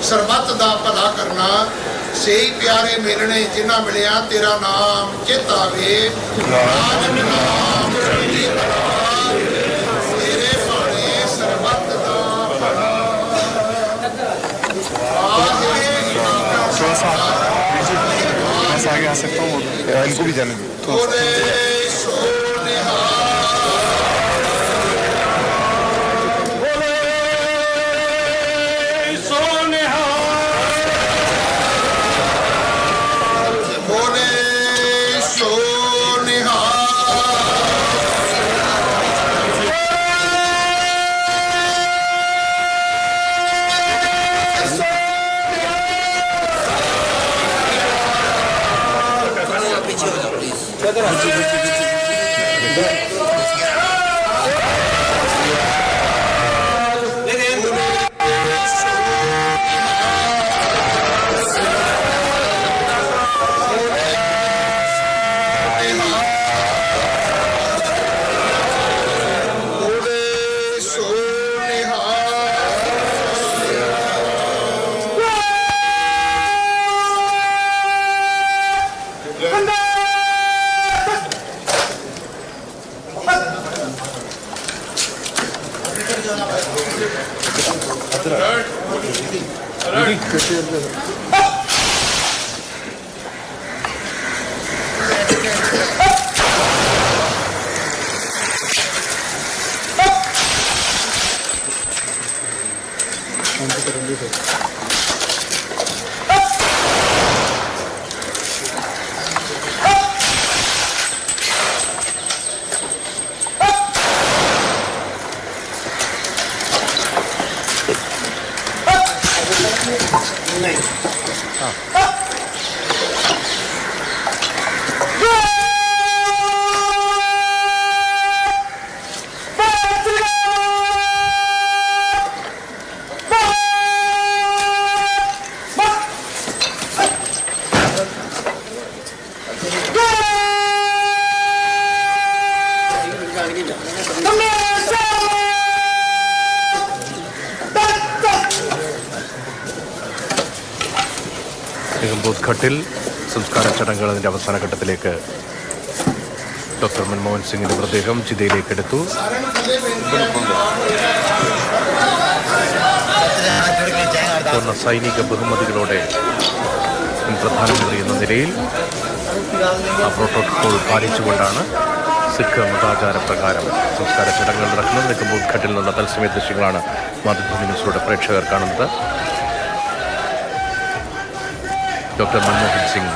ਸਰਬੱਤ ਦਾ ਭਲਾ ਕਰਨਾ। ਸਹੀ ਪਿਆਰੇ ਮਿਲਣੇ ਜਿਨ੍ਹਾਂ ਮਿਲਿਆ ਤੇਰਾ ਨਾਮ ਚਿਤ ਆਵੇ। ਤੇਰੇ ਭਾਣੇ ਸਰਬੱਤ ਦਾ ਭਲਾ। आगे आ सकता हूँ, इनको भी जाने दो। ഘട്ടിൽ സംസ്കാര ചടങ്ങുകൾ അതിൻ്റെ അവസാന ഘട്ടത്തിലേക്ക് ഡോക്ടർ മൻമോഹൻ സിംഗിൻ്റെ മൃതദേഹം ചിതയിലേക്ക് എടുത്തു. പൂർണ്ണ സൈനിക ബഹുമതികളോടെ പ്രധാനമന്ത്രി എന്ന നിലയിൽ ആ പ്രോട്ടോകോൾ പാലിച്ചുകൊണ്ടാണ് സിഖ് മതാചാരപ്രകാരം സംസ്കാര ചടങ്ങുകൾ നടക്കുന്നത്. നിൽക്കുമ്പോൾ ഘട്ടിൽ നിന്നുള്ള തത്സമയ ദൃശ്യങ്ങളാണ് മാതൃഭൂമി ന്യൂസിലൂടെ പ്രേക്ഷകർ കാണുന്നത്. ഡോക്ടർ മൻമോഹൻ സിംഗ്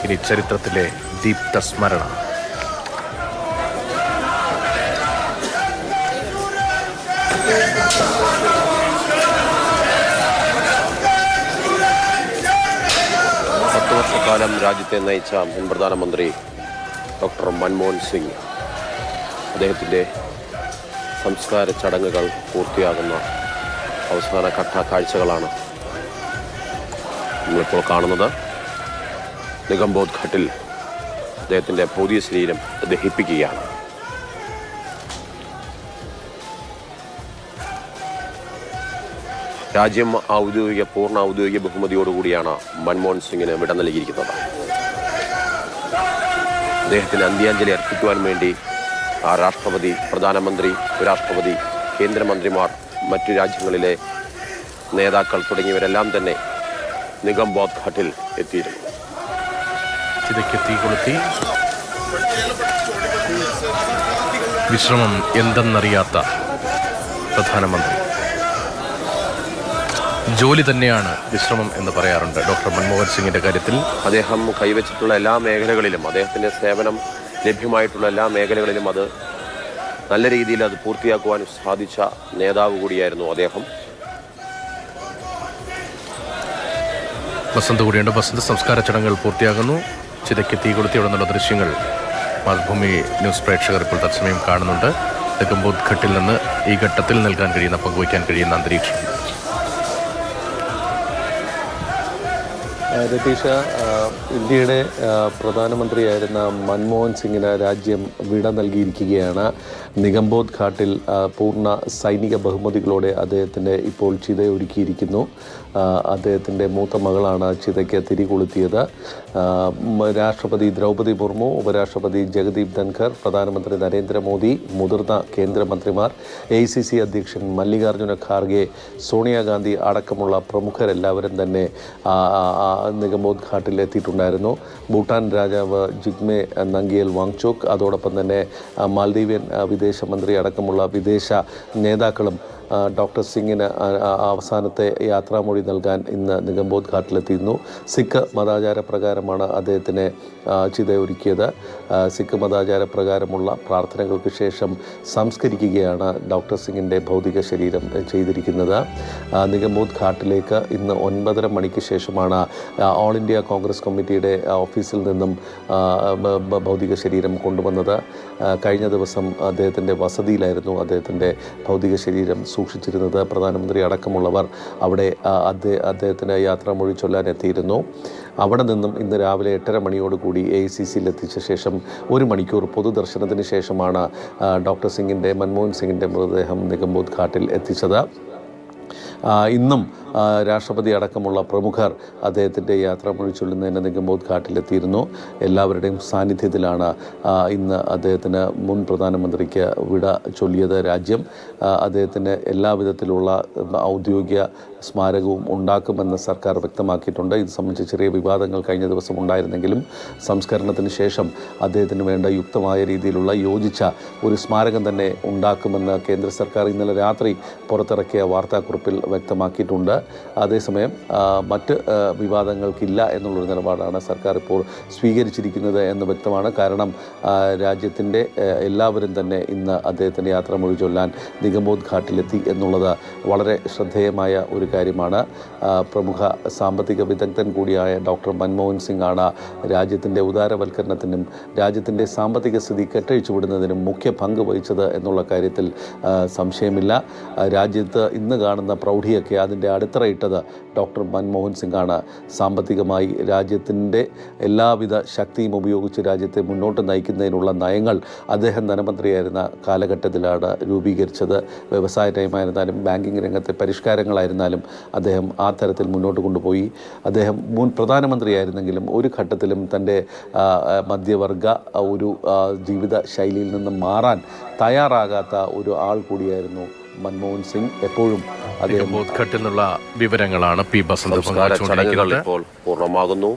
ഇനി ചരിത്രത്തിലെ ദീപ്ത സ്മരണ. വർഷക്കാലം രാജ്യത്തെ നയിച്ച മുൻ പ്രധാനമന്ത്രി ഡോക്ടർ മൻമോഹൻ സിംഗ്, അദ്ദേഹത്തിൻ്റെ സംസ്കാര ചടങ്ങുകൾ പൂർത്തിയാകുന്ന അവസാന ഘട്ട കാഴ്ചകളാണ് നമ്മളിപ്പോൾ കാണുന്നത്. നിഗംബോധ് ഘട്ടിൽ അദ്ദേഹത്തിൻ്റെ ഭൗതിക ശരീരം ദഹിപ്പിക്കുകയാണ്. രാജ്യം പൂർണ്ണ ഔദ്യോഗിക ബഹുമതിയോടുകൂടിയാണ് മൻമോഹൻ സിംഗിന് വിട നൽകിയിരിക്കുന്നത്. അദ്ദേഹത്തിന് അന്ത്യാഞ്ജലി അർപ്പിക്കുവാൻ വേണ്ടി രാഷ്ട്രപതി, പ്രധാനമന്ത്രി, ഉപരാഷ്ട്രപതി, കേന്ദ്രമന്ത്രിമാർ, മറ്റു രാജ്യങ്ങളിലെ നേതാക്കൾ തുടങ്ങിയവരെല്ലാം തന്നെ നിഗംബോധ് ഘട്ടിൽ എത്തിയിരുന്നു. ചിതയ്ക്ക് തീ കൊളുത്തി വിശ്രമം എന്തെന്നറിയാത്ത പ്രധാനമന്ത്രി. ജോലി തന്നെയാണ് വിശ്രമം എന്ന് പറയാറുണ്ട് ഡോക്ടർ മൻമോഹൻ സിംഗിൻ്റെ കാര്യത്തിൽ. അദ്ദേഹം കൈവച്ചിട്ടുള്ള എല്ലാ മേഖലകളിലും, അദ്ദേഹത്തിൻ്റെ സേവനം ലഭ്യമായിട്ടുള്ള എല്ലാ മേഖലകളിലും അത് നല്ല രീതിയിൽ അത് പൂർത്തിയാക്കുവാൻ സാധിച്ച നേതാവ് കൂടിയായിരുന്നു അദ്ദേഹം. വസന്ത് കൂടിയുണ്ട്. വസന്ത്, സംസ്കാര ചടങ്ങുകൾ പൂർത്തിയാകുന്നു. ചിതയ്ക്ക് തീ കൊളുത്തിയോടെ നിന്നുള്ള ദൃശ്യങ്ങൾ മാതൃഭൂമി ന്യൂസ് പ്രേക്ഷകർ ഇപ്പോൾ തത്സമയം കാണുന്നുണ്ട്. നിഗംബോധ് ഘട്ടിൽ നിന്ന് ഈ ഘട്ടത്തിൽ നൽകാൻ കഴിയുന്ന, പങ്കുവയ്ക്കാൻ കഴിയുന്ന അന്തരീക്ഷം. രതീഷ, ഇന്ത്യയുടെ പ്രധാനമന്ത്രിയായിരുന്ന മൻമോഹൻ സിംഗിന് രാജ്യം വിട നൽകിയിരിക്കുകയാണ്. നിഗംബോധ് ഘാട്ടിൽ പൂർണ്ണ സൈനിക ബഹുമതികളോടെ അദ്ദേഹത്തിൻ്റെ ഇപ്പോൾ ചിതയൊരുക്കിയിരിക്കുന്നു. അദ്ദേഹത്തിൻ്റെ മൂത്ത മകളാണ് ചിതയ്ക്ക് തിരികൊളുത്തിയത്. രാഷ്ട്രപതി ദ്രൗപദി മുർമു, ഉപരാഷ്ട്രപതി ജഗദീപ് ധൻഖർ, പ്രധാനമന്ത്രി നരേന്ദ്രമോദി, മുതിർന്ന കേന്ദ്രമന്ത്രിമാർ, AICC അധ്യക്ഷൻ മല്ലികാർജ്ജുന ഖാർഗെ, സോണിയാഗാന്ധി അടക്കമുള്ള പ്രമുഖരെല്ലാവരും തന്നെ നിഗംബോധ് ഘാട്ടിൽ എത്തിയിട്ടുണ്ടായിരുന്നു. ഭൂട്ടാൻ രാജാവ് ജിഗ്മെ നംഗ്യേൽ വാങ്ചോക്ക്, അതോടൊപ്പം തന്നെ മാൽദീവിയൻ വിദേശമന്ത്രി അടക്കമുള്ള വിദേശ നേതാക്കളും ഡോക്ടർ സിംഗിന് അവസാനത്തെ യാത്രാമൊഴി നൽകാൻ ഇന്ന് നിഗംബോധ് ഘാട്ടിലെത്തിയിരുന്നു. സിഖ് മതാചാരപ്രകാരമാണ് അദ്ദേഹത്തിനെ ചിതയൊരുക്കിയത്. സിഖ് മതാചാരപ്രകാരമുള്ള പ്രാർത്ഥനകൾക്ക് ശേഷം സംസ്കരിക്കുകയാണ് ഡോക്ടർ സിംഗിൻ്റെ ഭൗതിക ശരീരം ചെയ്തിരിക്കുന്നത്. നിഗംബോധ് ഘാട്ടിലേക്ക് ഇന്ന് 9:30 മണിക്ക് ശേഷമാണ് ഓൾ ഇന്ത്യ കോൺഗ്രസ് കമ്മിറ്റിയുടെ ഓഫീസിൽ നിന്നും ഭൗതിക ശരീരം കൊണ്ടുവന്നത്. കഴിഞ്ഞ ദിവസം അദ്ദേഹത്തിൻ്റെ വസതിയിലായിരുന്നു അദ്ദേഹത്തിൻ്റെ ഭൗതിക ശരീരം സൂക്ഷിച്ചിരുന്നത്. പ്രധാനമന്ത്രി അടക്കമുള്ളവർ അവിടെ അദ്ദേഹത്തിന് യാത്രാമൊഴി ചൊല്ലാൻ എത്തിയിരുന്നു. അവിടെ നിന്നും ഇന്ന് രാവിലെ 8:30 മണിയോടുകൂടി AICCയിൽ എത്തിച്ച ശേഷം 1 മണിക്കൂർ പൊതുദർശനത്തിന് ശേഷമാണ് ഡോക്ടർ സിംഗിൻ്റെ, മൻമോഹൻ സിംഗിൻ്റെ മൃതദേഹം നിഗംബോധ് ഘാട്ടിൽ എത്തിച്ചത്. ഇന്നും രാഷ്ട്രപതി അടക്കമുള്ള പ്രമുഖർ അദ്ദേഹത്തിൻ്റെ യാത്രാമൊഴി ചൊല്ലുന്നതിന് നിഗംബോധ് ഘാട്ടിലെത്തിയിരുന്നു. എല്ലാവരുടെയും സാന്നിധ്യത്തിലാണ് ഇന്ന് അദ്ദേഹത്തിന് മുൻ പ്രധാനമന്ത്രിക്ക് വിട ചൊല്ലിയത് രാജ്യം. അദ്ദേഹത്തിന് എല്ലാവിധത്തിലുള്ള ഔദ്യോഗിക സ്മാരകവും ഉണ്ടാക്കുമെന്ന് സർക്കാർ വ്യക്തമാക്കിയിട്ടുണ്ട്. ഇത് സംബന്ധിച്ച് ചെറിയ വിവാദങ്ങൾ കഴിഞ്ഞ ദിവസം ഉണ്ടായിരുന്നെങ്കിലും സംസ്കരണത്തിന് ശേഷം അദ്ദേഹത്തിന് വേണ്ട യുക്തമായ രീതിയിലുള്ള യോജിച്ച ഒരു സ്മാരകം തന്നെ ഉണ്ടാക്കുമെന്ന് കേന്ദ്ര സർക്കാർ ഇന്നലെ രാത്രി പുറത്തിറക്കിയ വാർത്താക്കുറിപ്പിൽ വ്യക്തമാക്കിയിട്ടുണ്ട്. അതേസമയം മറ്റ് വിവാദങ്ങൾക്കില്ല എന്നുള്ളൊരു നിലപാടാണ് സർക്കാർ ഇപ്പോൾ സ്വീകരിച്ചിരിക്കുന്നത് എന്ന് വ്യക്തമാണ്. കാരണം രാജ്യത്തിൻ്റെ എല്ലാവരും തന്നെ ഇന്ന് അദ്ദേഹത്തിൻ്റെ യാത്രാമൊഴി ചൊല്ലാൻ നിഗംബോധ് ഘാട്ടിലെത്തി എന്നുള്ളത് വളരെ ശ്രദ്ധേയമായ ഒരു കാര്യമാണ്. പ്രമുഖ സാമ്പത്തിക വിദഗ്ധൻ കൂടിയായ ഡോക്ടർ മൻമോഹൻ സിംഗ് ആണ് രാജ്യത്തിൻ്റെ ഉദാരവൽക്കരണത്തിനും രാജ്യത്തിൻ്റെ സാമ്പത്തിക സ്ഥിതി കെട്ടഴിച്ചുവിടുന്നതിനും മുഖ്യ പങ്ക് വഹിച്ചത് എന്നുള്ള കാര്യത്തിൽ സംശയമില്ല. രാജ്യത്ത് ഇന്ന് കാണുന്ന പ്രൗഢിയൊക്കെ അതിൻ്റെ അടിത്തറയിട്ടത് ഡോക്ടർ മൻമോഹൻ സിംഗ് ആണ്. സാമ്പത്തികമായി രാജ്യത്തിൻ്റെ എല്ലാവിധ ശക്തിയും ഉപയോഗിച്ച് രാജ്യത്തെ മുന്നോട്ട് നയിക്കുന്നതിനുള്ള നയങ്ങൾ അദ്ദേഹം ധനമന്ത്രിയായിരുന്ന കാലഘട്ടത്തിലാണ് രൂപീകരിച്ചത്. വ്യവസായ നയമായിരുന്നാലും ബാങ്കിങ് രംഗത്തെ പരിഷ്കാരങ്ങളായിരുന്നാലും അദ്ദേഹം ആ തരത്തിൽ മുന്നോട്ട് കൊണ്ടുപോയി. അദ്ദേഹം മുൻ പ്രധാനമന്ത്രിയായിരുന്നെങ്കിലും ഒരു ഘട്ടത്തിലും തൻ്റെ മധ്യവർഗ ഒരു ജീവിത ശൈലിയിൽ നിന്ന് മാറാൻ തയ്യാറാകാത്ത ഒരു ആൾ കൂടിയായിരുന്നു മൻമോഹൻ സിംഗ്. എപ്പോഴും നിഗംബോധ് ഘട്ടിൽ നിന്നുള്ള വിവരങ്ങളാണ് പി. ബസന്ത് ചടങ്ങുകൾ ഇപ്പോൾ പൂർണ്ണമാകുന്നു.